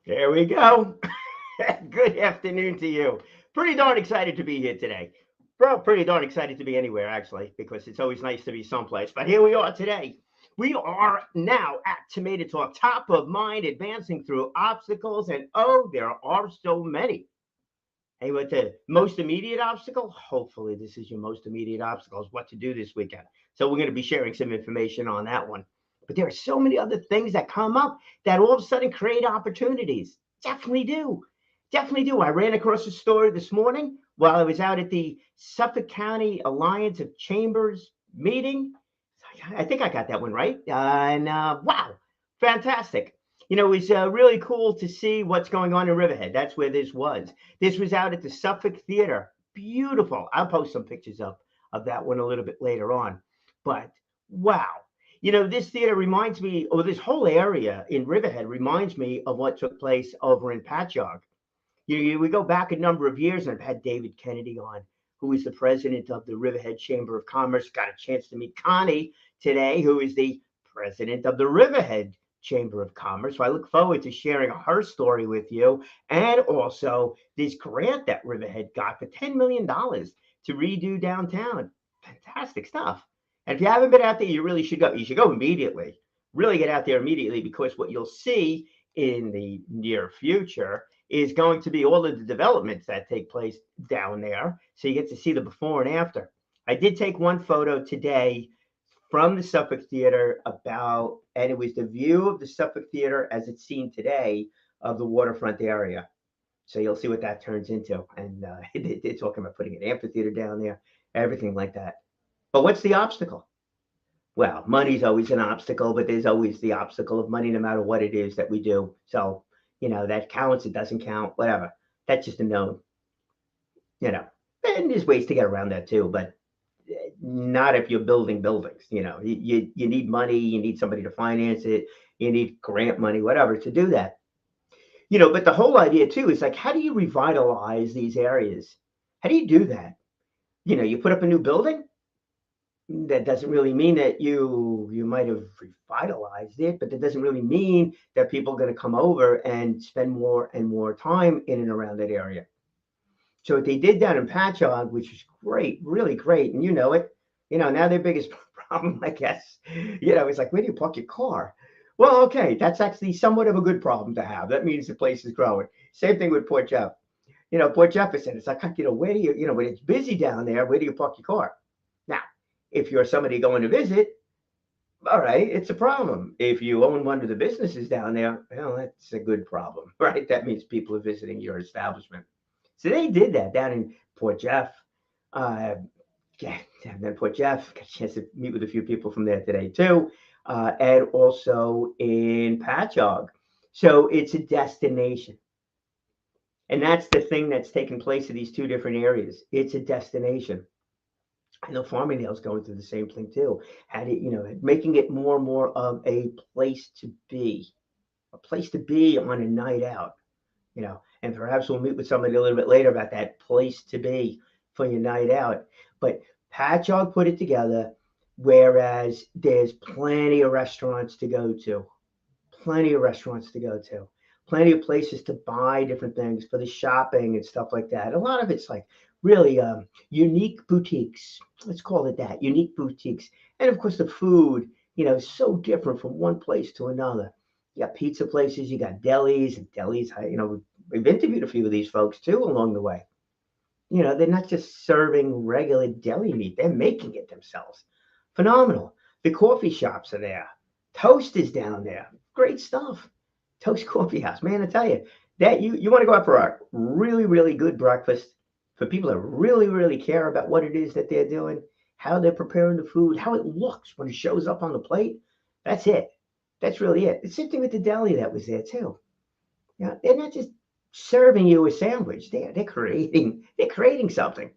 There we go. Good afternoon to you. Pretty darn excited to be here today. Bro, pretty darn excited to be anywhere, actually, because it's always nice to be someplace. But here we are today. We are now at Tomato Talk, top of mind, advancing through obstacles. And oh, there are so many. Hey, what the most immediate obstacle? Hopefully, this is your most immediate obstacle is what to do this weekend. So, we're going to be sharing some information on that one. But there are so many other things that come up that all of a sudden create opportunities. Definitely do. Definitely do. I ran across a story this morning while I was out at the Suffolk County Alliance of Chambers meeting. I think I got that one right. And wow, fantastic. It was really cool to see what's going on in Riverhead. That's where this was. This was out at the Suffolk Theater. Beautiful. I'll post some pictures up of that one a little bit later on. But wow. This theater reminds me, or this whole area in Riverhead reminds me of what took place over in Patchogue. We go back a number of years, and I've had David Kennedy on, who is the president of the Riverhead Chamber of Commerce. Got a chance to meet Connie today, who is the president of the Riverhead Chamber of Commerce. So I look forward to sharing her story with you, and also this grant that Riverhead got for $10 million to redo downtown. Fantastic stuff. And if you haven't been out there, you really should go. You should go immediately. Really get out there immediately, because what you'll see in the near future is going to be all of the developments that take place down there. So you get to see the before and after. I did take one photo today from the Suffolk Theater and it was the view of the Suffolk Theater as it's seen today of the waterfront area. So you'll see what that turns into. And they're talking about putting an amphitheater down there, everything like that. But what's the obstacle? Well, money's always an obstacle, but there's always the obstacle of money no matter what it is that we do. So, that counts, it doesn't count, whatever. That's just a known, you know. And there's ways to get around that too, but not if you're building buildings. You need money, you need somebody to finance it, you need grant money, whatever, to do that. But the whole idea too is like, how do you revitalize these areas? How do you do that? You put up a new building. That doesn't really mean that you might have revitalized it, but that doesn't really mean that people are going to come over and spend more and more time in and around that area. So what they did down in Patchogue, which is great, really great, and it, now their biggest problem, I guess, is like, where do you park your car? Well, okay, that's actually somewhat of a good problem to have. That means the place is growing. Same thing with Port Jeff. Port Jefferson, it's like, where do you, when it's busy down there, where do you park your car? Now, if you're somebody going to visit, all right, it's a problem. If you own one of the businesses down there, well, that's a good problem, right? That means people are visiting your establishment. So they did that down in Port Jeff. Yeah, and then Port Jeff, got a chance to meet with a few people from there today too, and also in Patchogue. So it's a destination. And that's the thing that's taking place in these two different areas. It's a destination. I know Farmingdale's going through the same thing too. Making it more and more of a place to be on a night out, and perhaps we'll meet with somebody a little bit later about that place to be for your night out. But Patchogue put it together, whereas there's plenty of restaurants to go to, plenty of places to buy different things for the shopping and stuff like that. A lot of it's like really unique boutiques. Let's call it that, unique boutiques. And of course, the food, is so different from one place to another. You got pizza places, you got delis, and delis, we've interviewed a few of these folks too along the way. They're not just serving regular deli meat, they're making it themselves. Phenomenal. The coffee shops are there. Toast is down there. Great stuff. Toast Coffee House, man, I tell you, that you want to go out for a really, really good breakfast for people that really, really care about what it is that they're doing, how they're preparing the food, how it looks when it shows up on the plate. That's it. That's really it. The same thing with the deli that was there too. They're not just serving you a sandwich. They're creating something.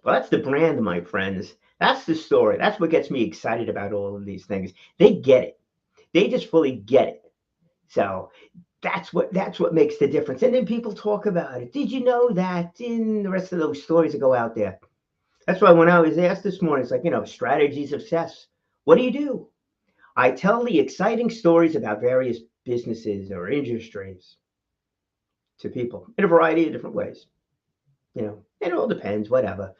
Well, that's the brand, my friends. That's the story. That's what gets me excited about all of these things. They get it. They just fully get it. So that's what makes the difference. And then people talk about it. Did you know that? In the rest of those stories that go out there. That's why when I was asked this morning, it's like, strategies of success. What do? I tell the exciting stories about various businesses or industries to people in a variety of different ways. It all depends, whatever.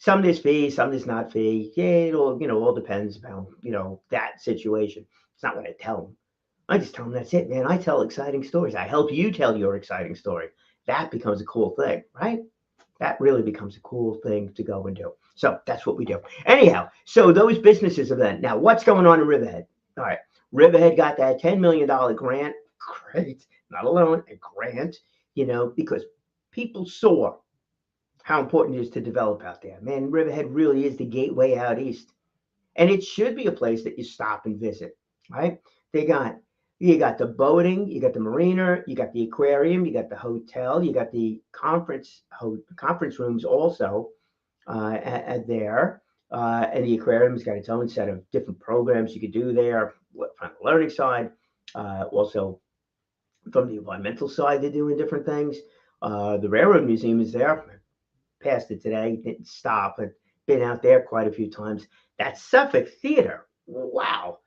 Some there's fee, some there's not fee. Yeah, it all depends about, that situation. It's not what I tell them. I just tell them that's it, man. I tell exciting stories. I help you tell your exciting story. That becomes a cool thing, right? That really becomes a cool thing to go and do. So that's what we do. Anyhow, so those businesses event. Now, what's going on in Riverhead? All right. Riverhead got that $10 million grant. Great. Not alone, a grant, because people saw how important it is to develop out there. Man, Riverhead really is the gateway out east. And it should be a place that you stop and visit, right? You got the boating, you got the marina, you got the aquarium, you got the hotel, you got the conference rooms also there. And the aquarium's got its own set of different programs you could do there from the learning side. Also, from the environmental side, they're doing different things. The Railroad Museum is there. Passed it today, didn't stop, but been out there quite a few times. That Suffolk Theater, wow.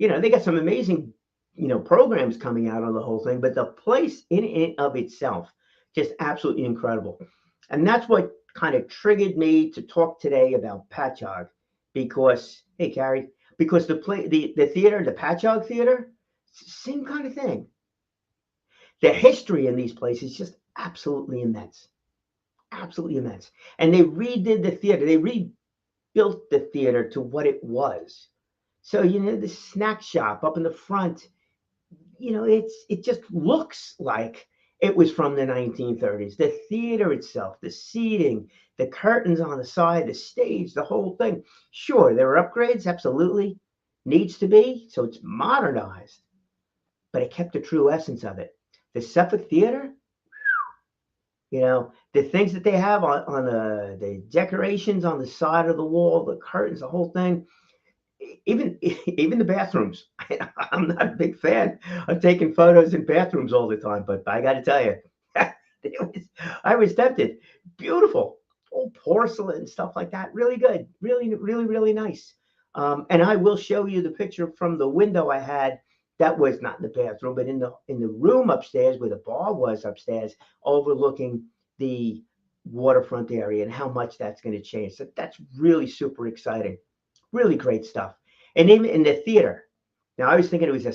They got some amazing, programs coming out on the whole thing, but the place in and of itself, just absolutely incredible. And that's what kind of triggered me to talk today about Patchogue because, hey, Carrie, because the theater, the Patchogue Theater, same kind of thing. The history in these places is just absolutely immense. Absolutely immense. And they redid the theater. They rebuilt the theater to what it was. So, the snack shop up in the front, it just looks like it was from the 1930s. The theater itself, the seating, the curtains on the side, the stage, the whole thing. Sure, there are upgrades, absolutely. Needs to be. So it's modernized. But it kept the true essence of it. The Suffolk Theater, the things that they have on the decorations on the side of the wall, the curtains, the whole thing, even the bathrooms. I'm not a big fan of taking photos in bathrooms all the time, but I got to tell you, I was tempted. Beautiful, old porcelain and stuff like that. Really good, really, really, really nice. And I will show you the picture from the window I had. That was not in the bathroom, but in the room upstairs where the bar was upstairs, overlooking the waterfront area and how much that's going to change. So that's really super exciting. Really great stuff. And even in the theater. Now, I was thinking it was a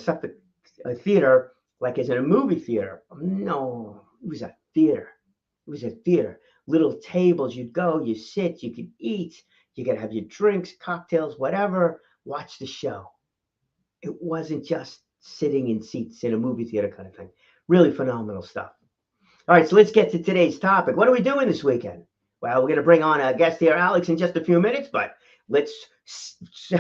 theater, like as in a movie theater. No, it was a theater. It was a theater. Little tables. You'd go, you sit, you could eat. You could have your drinks, cocktails, whatever. Watch the show. It wasn't just sitting in seats in a movie theater kind of thing. Really phenomenal stuff. All right, so let's get to today's topic. What are we doing this weekend? Well, we're going to bring on a guest here, Alex, in just a few minutes, but let's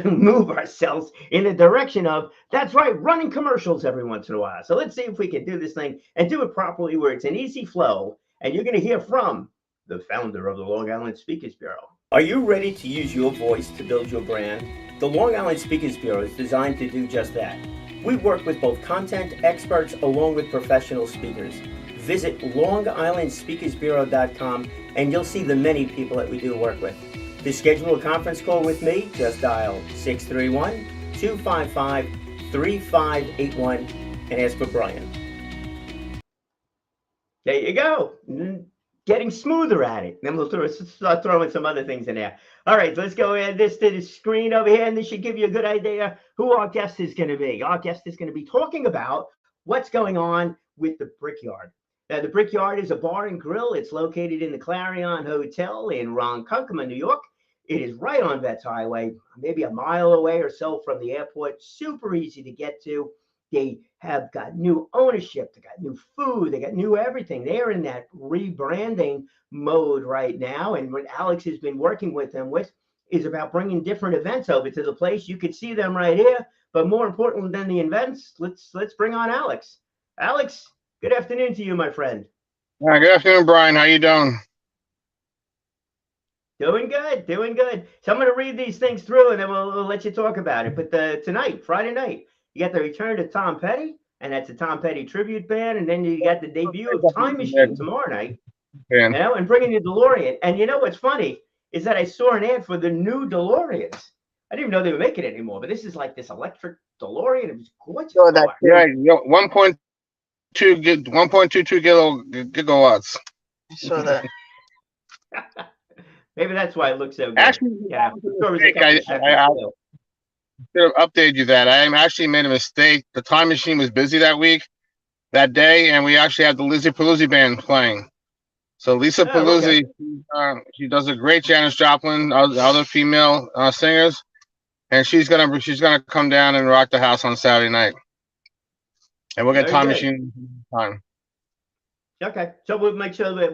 move ourselves in the direction of, that's right, running commercials every once in a while. So let's see if we can do this thing and do it properly where it's an easy flow. And you're going to hear from the founder of the Long Island Speakers Bureau. Are you ready to use your voice to build your brand? The Long Island Speakers Bureau is designed to do just that. We work with both content experts along with professional speakers. Visit longislandspeakersbureau.com and you'll see the many people that we do work with. To schedule a conference call with me, just dial 631-255-3581 and ask for Brian. There you go. Getting smoother at it. Then we'll start throwing some other things in there. All right, let's go add this to the screen over here, and this should give you a good idea who our guest is going to be. Our guest is going to be talking about what's going on with the Brickyard. Now, the Brickyard is a bar and grill. It's located in the Clarion Hotel in Ronkonkoma, New York. It is right on Vets Highway, maybe a mile away or so from the airport. Super easy to get to. They have got new ownership. They got new food. They got new everything. They're in that rebranding mode right now. And what Alex has been working with them with is about bringing different events over to the place. You can see them right here. But more important than the events, let's bring on Alex. Alex, good afternoon to you, my friend. Good afternoon, Brian. How you doing? Doing good, doing good. So I'm going to read these things through, and then we'll let you talk about it. But tonight, Friday night, you got the return of Tom Petty, and that's a Tom Petty tribute band. And then you got the debut of Time Machine tomorrow night, and bringing the DeLorean. And you know what's funny is that I saw an ad for the new DeLoreans. I didn't even know they were making it anymore, but this is like this electric DeLorean. It was a gorgeous So that car. Yeah, 1.22 gigawatts. I saw that. Maybe that's why it looks so good. Actually, Yeah, that was sure, it was a a couple mistake. seconds I too. should have updated you that. I actually made a mistake. The time machine was busy that day, and we actually had the Lizzie Paluzzi band playing. So Lisa Oh, okay. Paluzzi, she does a great Janis Joplin, other female singers, and she's gonna come down and rock the house on Saturday night, and we'll get Very time good. machine time. Okay, so we'll make sure that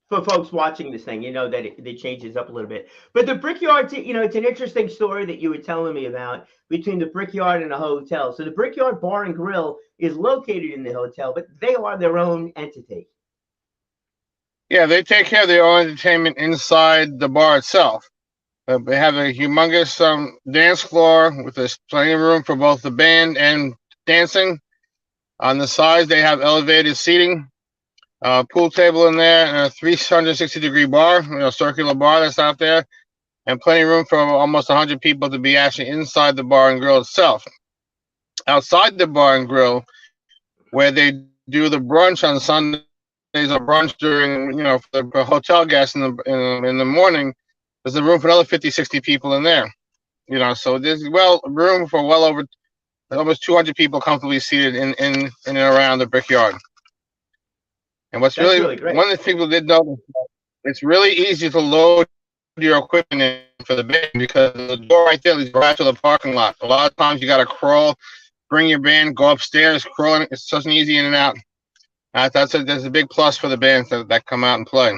for folks watching this thing, that it changes up a little bit. But the Brickyard, it's an interesting story that you were telling me about between the Brickyard and the hotel. So the Brickyard Bar and Grill is located in the hotel, but they are their own entity. Yeah, they take care of their own entertainment inside the bar itself. They have a humongous dance floor with plenty of room for both the band and dancing. On the sides, they have elevated seating, pool table in there, and a 360-degree bar, circular bar that's out there, and plenty of room for almost 100 people to be actually inside the bar and grill itself. Outside the bar and grill, where they do the brunch on Sundays or brunch during, for the hotel guests in the morning, there's a room for another 50, 60 people in there. So there's room for well over almost 200 people comfortably seated in and around the Brickyard. And what's really great. one of the people did notice, it's really easy to load your equipment in for the band because the door right there leads right to the parking lot. A lot of times you got to crawl, bring your band, go upstairs, crawling. It's such an easy in and out. There's a big plus for the bands that come out and play.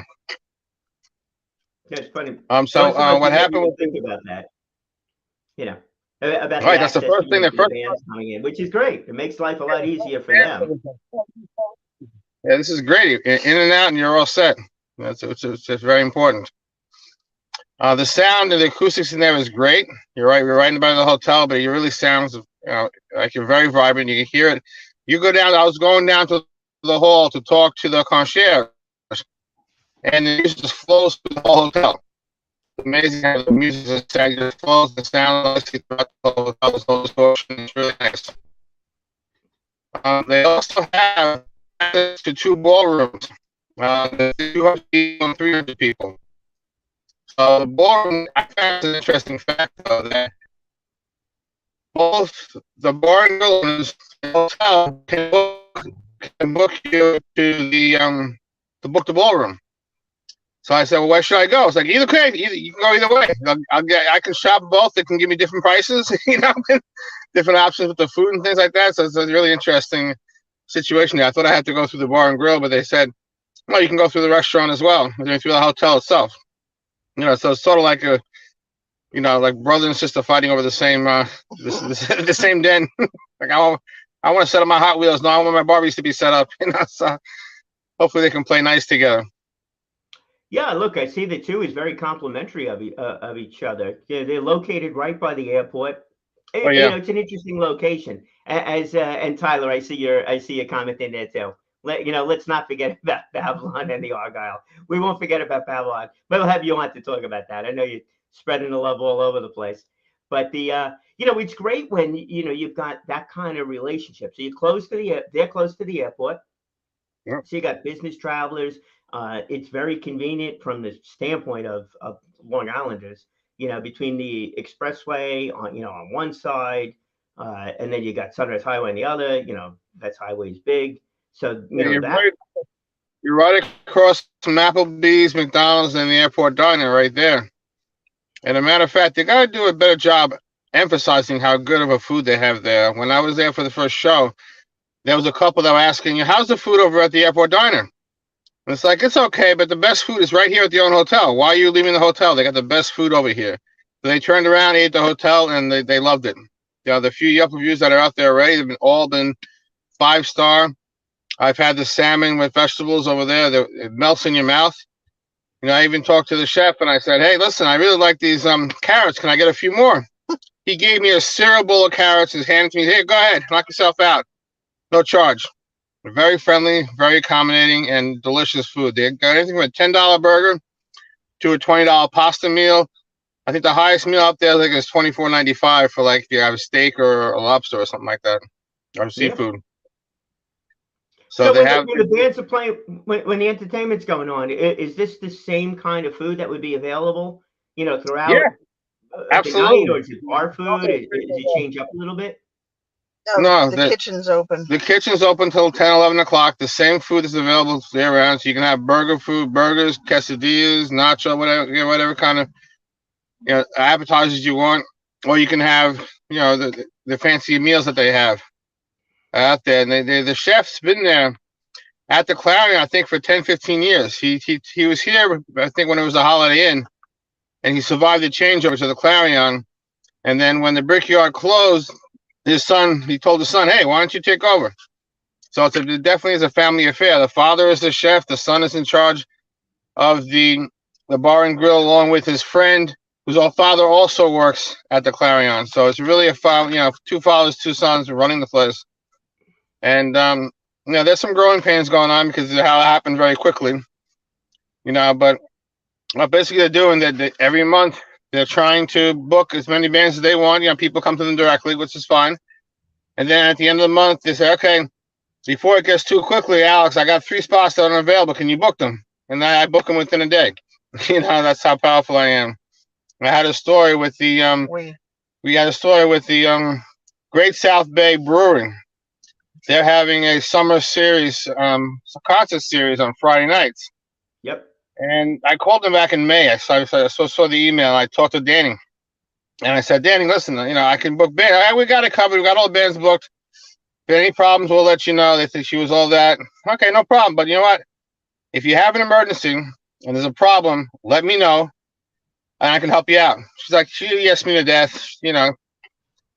Yeah, it's funny. So what happened was think about that? About right. That's the first thing. The bands coming in, which is great. It makes life a lot easier for them. Yeah, this is great. In and out, and you're all set. It's very important. The sound and the acoustics in there is great. You're right. We're right by the hotel, but it really sounds like you're very vibrant. You can hear it. You go down. I was going down to the hall to talk to the concierge, and the music just flows through the whole hotel. It's amazing how the music just flows. The sound throughout the whole hotel. It's really nice. They also have access to 2 ballrooms. There's 200 people and 300 people. So the ballroom, I found an interesting fact though, that both the bar and grill and the hotel can book you to book the ballroom. So I said, well, where should I go? It's like you can go either way. I can shop both. They can give me different prices, different options with the food and things like that. So it's a really interesting situation there. I thought I had to go through the bar and grill, but they said, well, you can go through the restaurant as well, through the hotel itself. So it's sort of like like brother and sister fighting over the same the same den. Like I want to set up my Hot Wheels. No, I want my Barbies to be set up. So hopefully they can play nice together. Yeah, look, I see the two is very complimentary of each other. They're located right by the airport. Oh, yeah. It's an interesting location. And Tyler, I see your comment in there too. Let's not forget about Babylon and the Argyle. We won't forget about Babylon. But we'll have you on to talk about that. I know you're spreading the love all over the place. But it's great when you've got that kind of relationship. So they're close to the airport. Yeah. So you got business travelers. It's very convenient from the standpoint of Long Islanders, between the expressway on one side, and then you got Sunrise Highway on the other. That's highway's big. So you're right across from Applebee's, McDonald's, and the airport diner right there. And a matter of fact, they got to do a better job emphasizing how good of a food they have there. When I was there for the first show, there was a couple that were asking, how's the food over at the airport diner? And it's like, it's okay, but the best food is right here at the own hotel. Why are you leaving the hotel? They got the best food over here. So they turned around, ate at the hotel, and they loved it. The few Yelp reviews that are out there already have all been 5-star. I've had the salmon with vegetables over there. It melts in your mouth. I even talked to the chef, and I said, hey, listen, I really like these carrots. Can I get a few more? He gave me a cereal bowl of carrots. He's handed to me, hey, go ahead, knock yourself out. No charge. Very friendly, very accommodating, and delicious food. They got anything from a $10 burger to a $20 pasta meal I think the highest meal up there, is $24.95 for like if you have a steak or a lobster or something like that, or seafood. So when the bands are playing, when the entertainment's going on, is this the same kind of food that would be available, throughout the night, or is it bar food? Does it change up a little bit? No, the kitchen's open. The kitchen's open till 10, 11 o'clock. The same food is available year round. So you can have burgers, quesadillas, nacho, whatever kind of appetizers you want, or you can have the fancy meals that they have out there. And the chef's been there at the Clarion, I think, for 10, 15 years. He was here, I think, when it was a Holiday Inn, and he survived the changeover to the Clarion. And then when the Brickyard closed, he told his son, hey, why don't you take over? So it definitely is a family affair. The father is the chef. The son is in charge of the bar and grill, along with his friend, whose father also works at the Clarion. So it's really a family, two fathers, two sons running the place. And, there's some growing pains going on because of how it happened very quickly, but what basically they're doing that every month, they're trying to book as many bands as they want. People come to them directly, which is fine. And then at the end of the month, they say, okay, before it gets too quickly, Alex, I got 3 spots that are unavailable. Can you book them? And then I book them within a day. That's how powerful I am. I had a story with the Great South Bay Brewery. They're having a summer series, concert series on Friday nights. Yep. And I called them back in May. I saw the email. I talked to Danny, and I said, Danny, listen, I can book bands. We got it covered. We got all the bands booked. If any problems, we'll let you know. They think she was all that. Okay, no problem. But you know what? If you have an emergency and there's a problem, let me know, and I can help you out. She's like, she yes me to death.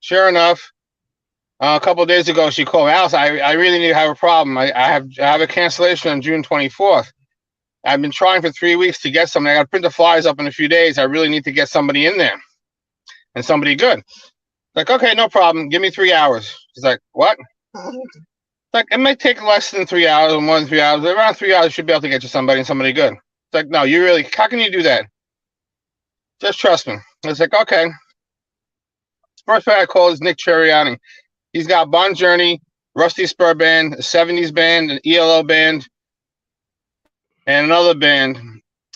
Sure enough, a couple of days ago, she called me. Alice, I really need to have a problem. I have a cancellation on June 24th. I've been trying for 3 weeks to get something. I got to print the flyers up in a few days. I really need to get somebody in there, and somebody good. Like, okay, no problem. Give me 3 hours. She's like, what? Like, it may take less than 3 hours or more than 3 hours. But around 3 hours, you should be able to get you somebody and somebody good. It's like, no, how can you do that? Just trust me. It's like, okay. First guy I called is Nick Cherriani. He's got Bon Journey, Rusty Spur Band, a 70s band, an ELO band, and another band,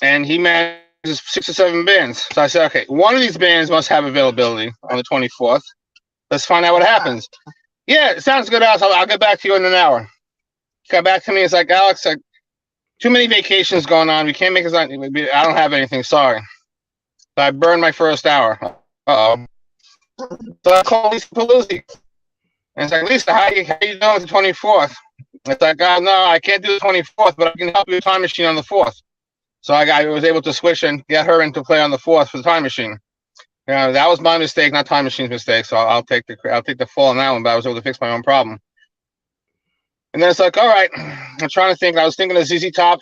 and he manages 6 or 7 bands. So I said, okay, one of these bands must have availability on the 24th. Let's find out what happens. Yeah, it sounds good, Alex. I'll get back to you in an hour. He got back to me. It's like, Alex, too many vacations going on. We can't make it. I don't have anything. Sorry. So I burned my first hour. Uh-oh. So I called Lisa Paluzzi. And it's like, Lisa, how you doing with the 24th? It's like, no, I can't do the 24th, but I can help you with Time Machine on the 4th. So I was able to switch and get her into play on the 4th for the Time Machine. That was my mistake, not Time Machine's mistake. So I'll take the fall on that one, but I was able to fix my own problem. And then it's like, all right, I'm trying to think. I was thinking of ZZ Top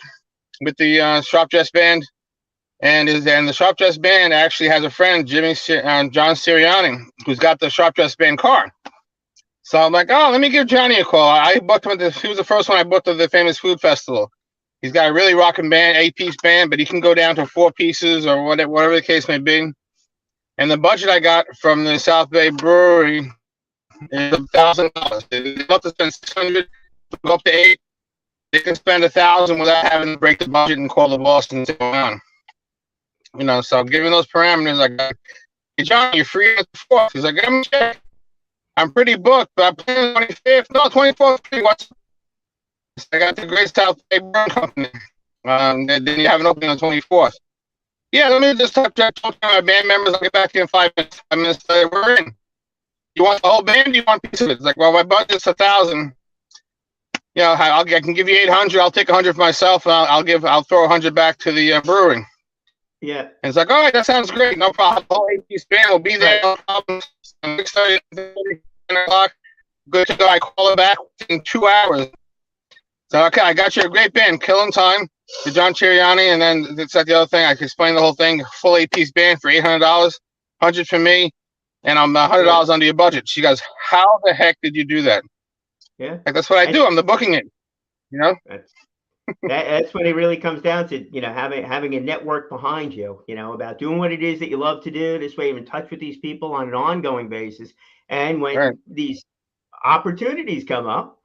with the Sharp Dress Band, and the Sharp Dress Band actually has a friend, John Sirianni, who's got the Sharp Dress Band car. So I'm like, oh, let me give Johnny a call. I booked him. He was the first one I booked at the Famous Food Festival. He's got a really rocking band, 8-piece band, but he can go down to 4 pieces or whatever the case may be. And the budget I got from the South Bay Brewery is $1,000. They love to spend $600, go up to $800. They can spend $1,000 without having to break the budget and call the boss and say, on. So given those parameters, I got, hey, John, you're free at the 4th. He's like, let me check. I'm pretty booked, but I'm playing the 25th. No, 24th. What's I got the Great South Bay Brewing Company. Then you have an opening on the 24th. Yeah, let me just talk to my band members. I'll get back to you in 5 minutes. 5 minutes later, we're in. You want the whole band? Or you want a piece of it? It's like, well, my budget's $1,000. I can give you $800. I'll take $100 for myself, and I'll throw $100 back to the brewery. Yeah. And it's like, all right, that sounds great. No problem. The whole 8-piece band will be there. No problem. 6:30, 10 o'clock. Good to go. I call it back in 2 hours. So, okay, I got you a great band, Killing Time, to John Cherriani, and then it's like the other thing. I can explain the whole thing. Full 8-piece band for $800, $100 for me, and I'm $100 under your budget. She goes, how the heck did you do that? Yeah. Like, that's what I do. I'm the booking it. That's when it really comes down to, having a network behind you, about doing what it is that you love to do. This way you're in touch with these people on an ongoing basis. And Right. when these opportunities come up,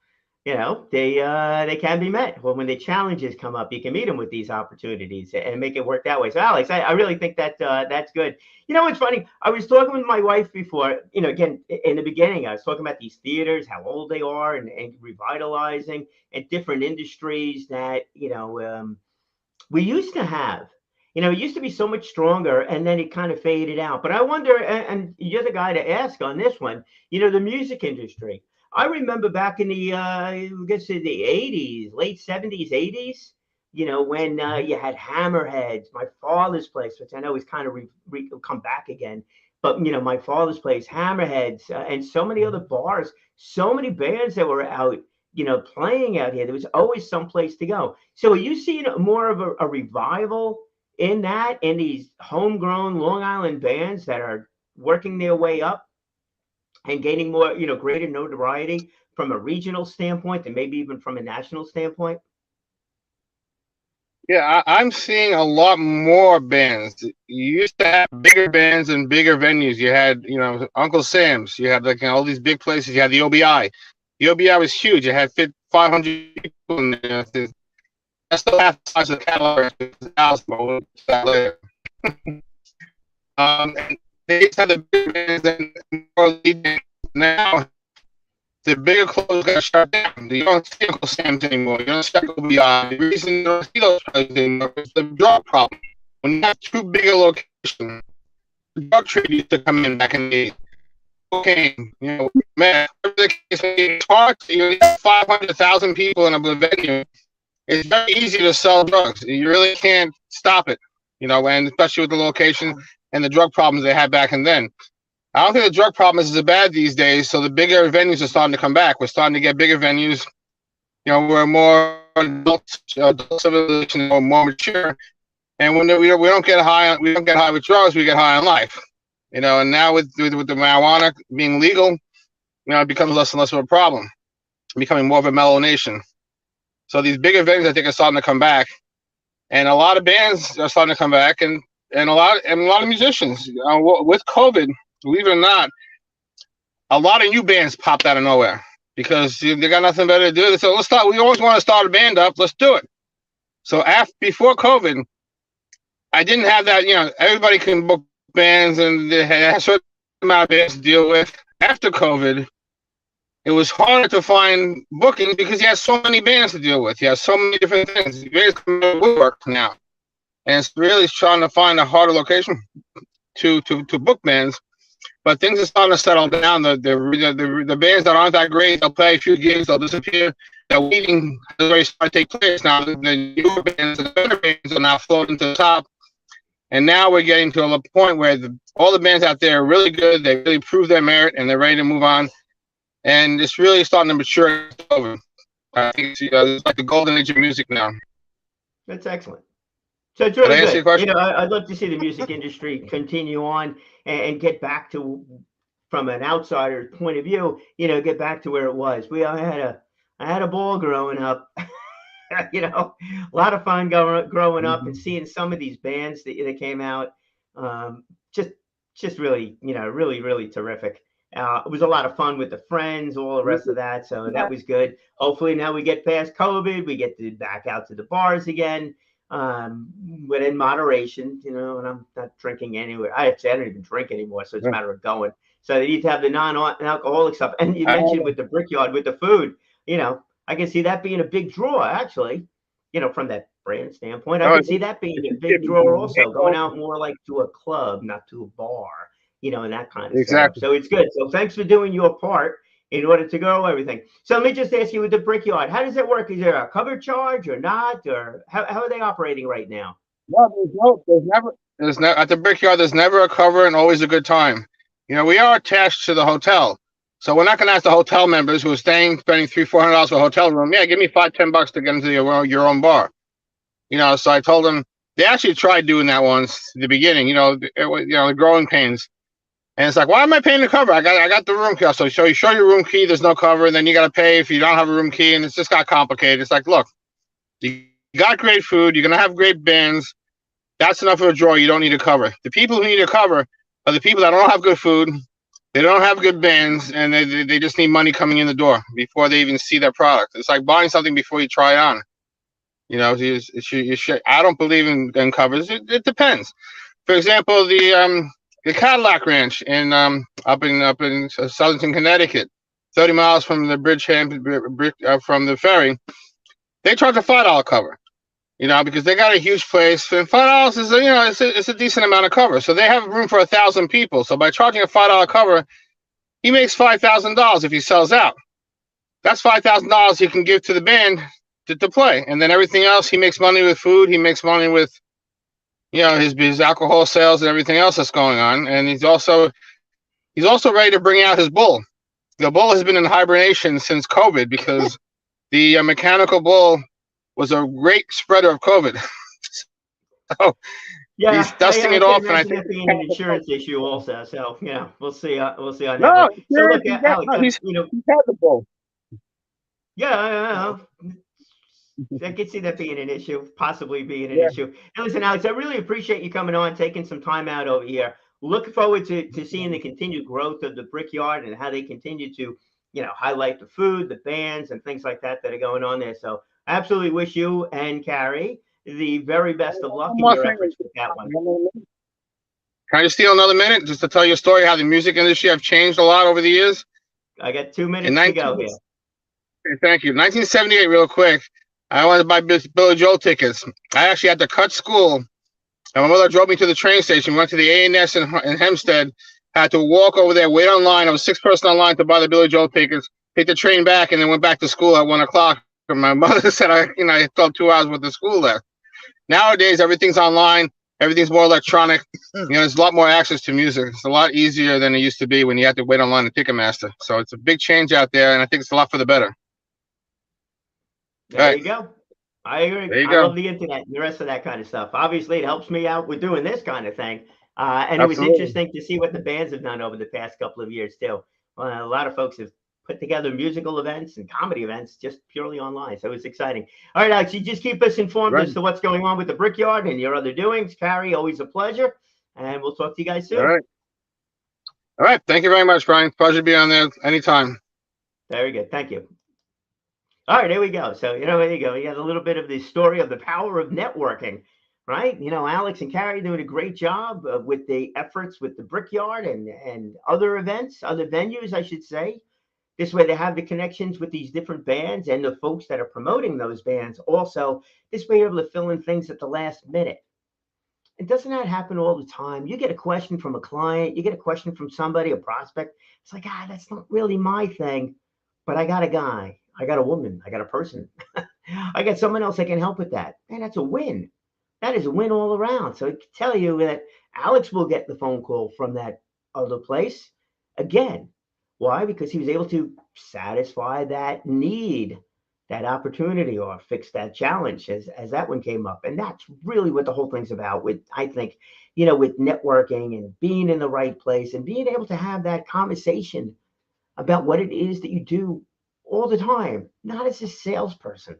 they can be met. Well, when the challenges come up, you can meet them with these opportunities and make it work that way. So, Alex, I really think that that's good. It's funny. I was talking with my wife before. Again, in the beginning, I was talking about these theaters, how old they are, and revitalizing and different industries that we used to have. It used to be so much stronger, and then it kind of faded out. But I wonder, and you're the guy to ask on this one. The music industry. I remember back in the, I guess in the '80s, late '70s, '80s. When you had Hammerheads, my father's place, which I know is kind of come back again. But my father's place, Hammerheads, and so many other bars, so many bands that were out playing out here. There was always some place to go. So are you seeing more of a revival in these homegrown Long Island bands that are working their way up and gaining more, greater notoriety from a regional standpoint and maybe even from a national standpoint? Yeah, I'm seeing a lot more bands. You used to have bigger bands and bigger venues. You had, Uncle Sam's. You had like all these big places. You had the OBI. The OBI was huge. It had 500 people in there. That's still half the size of the catalog. And they used to have the bigger bands and more lead bands. Now the bigger clubs got shut down. You don't see Uncle Sam's anymore. You don't see OBI. The reason you don't see those places anymore is the drug problem. When you have too big a location, the drug trade used to come in back in the 80s. Cocaine, man, it's hard. You have 500,000 people in a venue. It's very easy to sell drugs. You really can't stop it, and especially with the location and the drug problems they had back and then. I don't think the drug problem is as bad these days, so the bigger venues are starting to come back. We're starting to get bigger venues. We're more adult civilization, or more mature. And when we don't get high with drugs, we get high on life. And now with the marijuana being legal, it becomes less and less of a problem, becoming more of a mellow nation. So these bigger venues, I think, are starting to come back, and a lot of bands are starting to come back, and a lot of musicians. With COVID, believe it or not, a lot of new bands popped out of nowhere because they got nothing better to do. They said, "Let's start. We always want to start a band up. Let's do it." So before COVID, I didn't have that. Everybody can book bands, and they had a certain amount of bands to deal with. After COVID, it was harder to find bookings because you had so many bands to deal with. You have so many different things. Bands come to woodwork now, and it's really trying to find a harder location to book bands. But things are starting to settle down. The bands that aren't that great, they'll play a few gigs, they'll disappear. The weeding has already started to take place now. The newer bands and the better bands are now floating to the top. And now we're getting to a point where all the bands out there are really good. They really prove their merit, and they're ready to move on. And it's really starting to mature over. I think it's like the golden age of music now. That's excellent. So it's really Did I answer your question? I'd love to see the music industry continue on and get back to, from an outsider's point of view, get back to where it was. I had a ball growing up. A lot of fun growing up and seeing some of these bands that came out. Just really, really, really terrific. It was a lot of fun with the friends, all the rest of that. So that was good. Hopefully now we get past COVID, we get back out to the bars again, but in moderation, and I'm not drinking anywhere. I don't even drink anymore. So it's a matter of going. So they need to have the non-alcoholic stuff. And you mentioned with the Brickyard, with the food, I can see that being a big draw, actually, from that brand standpoint. I can see that being a big draw also, going out more like to a club, not to a bar, and that kind of stuff. So it's good. So thanks for doing your part in order to grow everything. So let me just ask you with the Brickyard, how does that work? Is there a cover charge or not? Or how are they operating right now? No, there's never at the Brickyard, there's never a cover and always a good time. We are attached to the hotel. So we're not going to ask the hotel members who are spending $300-$400 for a hotel room. Yeah, give me $5-$10 to get into your own bar. So I told them they actually tried doing that once in the beginning. The growing pains, and it's like, why am I paying the cover? I got the room key. So you show your room key, there's no cover, and then you got to pay if you don't have a room key, and it's just got complicated. It's like, look, You got great food. You're gonna have great bands. That's enough of a draw. You don't need a cover. The people who need a cover are the people that don't have good food. They don't have good bands, and they just need money coming in the door before they even see their product. It's like buying something before you try it on. You know, you should, I don't believe in covers. It depends. For example, the Cadillac Ranch in up in Southington, Connecticut, 30 miles from the from the ferry, they charge a $5 cover. You know, because they got a huge place, and $5 is it's a decent amount of cover. So they have room for 1,000 people. So by charging a $5 cover, he makes $5,000 if he sells out. That's $5,000 he can give to the band to play, and then everything else he makes money with food. He makes money with his alcohol sales and everything else that's going on. And he's also ready to bring out his bull. The bull has been in hibernation since COVID because the mechanical bull was a great spreader of COVID. So Yeah, he's dusting it off, and I think that being an insurance issue also. So yeah, we'll see on that. No, So look, Alex, he's had the bull. Yeah, I could see that being an issue, possibly being an issue. And listen, Alex, I really appreciate you coming on, taking some time out over here. Look forward to seeing the continued growth of the Brickyard and how they continue to, highlight the food, the bands, and things like that are going on there. So I absolutely wish you and Carrie the very best of luck in your efforts with that one. Can I just steal another minute just to tell you a story how the music industry have changed a lot over the years? I got 2 minutes to go here. Thank you. 1978, real quick. I wanted to buy Billy Joel tickets. I actually had to cut school, and my mother drove me to the train station. We went to the A&S in Hempstead. Had to walk over there, wait online. I was 6th person online to buy the Billy Joel tickets. Take the train back, and then went back to school at 1 o'clock. And my mother said I still have 2 hours worth of school left. Nowadays, everything's online. Everything's more electronic. There's a lot more access to music. It's a lot easier than it used to be when you had to wait online at Ticketmaster. So it's a big change out there, and I think it's a lot for the better. There you go. I agree. There you I go. love the internet and the rest of that kind of stuff. Obviously, it helps me out with doing this kind of thing. And it was interesting to see what the bands have done over the past couple of years, too. A lot of folks have put together musical events and comedy events just purely online. So it's exciting. All right, Alex, you just keep us informed as to what's going on with the Brickyard and your other doings. Carrie, always a pleasure. And we'll talk to you guys soon. All right. Thank you very much, Brian. Pleasure to be on there anytime. Very good. Thank you. All right, there we go. So, there you go. You got a little bit of the story of the power of networking, right? Alex and Carrie doing a great job with the efforts with the Brickyard and other events, other venues, I should say. This way they have the connections with these different bands and the folks that are promoting those bands. Also, this way you're able to fill in things at the last minute. It doesn't that happen all the time? You get a question from a client, you get a question from somebody, a prospect. It's like, that's not really my thing, but I got a guy. I got a woman. I got a person. I got someone else that can help with that. And that's a win. That is a win all around. So I can tell you that Alex will get the phone call from that other place again. Why? Because he was able to satisfy that need, that opportunity, or fix that challenge as that one came up. And that's really what the whole thing's about with, I think, with networking and being in the right place and being able to have that conversation about what it is that you do all the time, not as a salesperson,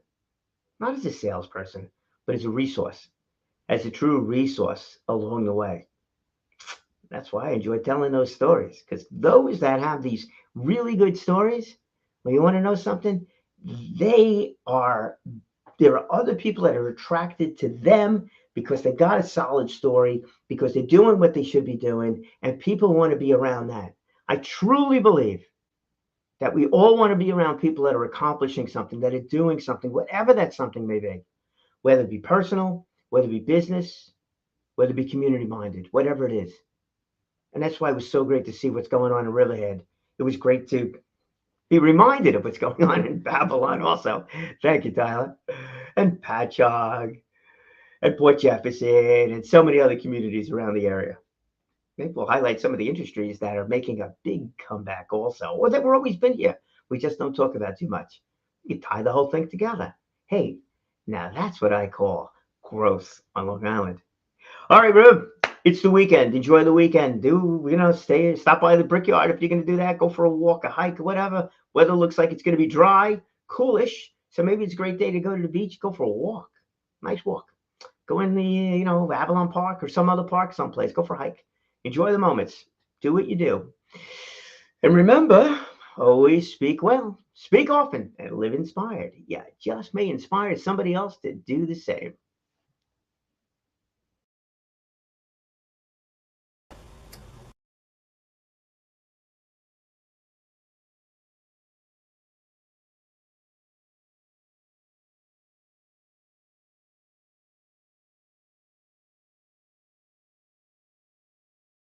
but as a resource, as a true resource along the way. That's why I enjoy telling those stories, because those that have these really good stories, when you want to know something, there are other people that are attracted to them because they got a solid story, because they're doing what they should be doing, and people want to be around that. I truly believe that we all want to be around people that are accomplishing something, that are doing something, whatever that something may be, whether it be personal, whether it be business, whether it be community-minded, whatever it is. And that's why it was so great to see what's going on in Riverhead. It was great to be reminded of what's going on in Babylon also. Thank you, Tyler. And Patchogue, and Port Jefferson, and so many other communities around the area. Maybe we'll highlight some of the industries that are making a big comeback also, or that we've always been here. We just don't talk about too much. You tie the whole thing together. Hey, now that's what I call growth on Long Island. All right, Rube, it's the weekend. Enjoy the weekend. Stop by the Brickyard if you're going to do that. Go for a walk, a hike, whatever. Weather looks like it's going to be dry, coolish, So maybe it's a great day to go to the beach, go for a walk. Nice walk. Go in the, Avalon Park or some other park someplace. Go for a hike. Enjoy the moments. Do what you do. And remember, always speak well, speak often, and live inspired. Yeah, just may inspire somebody else to do the same.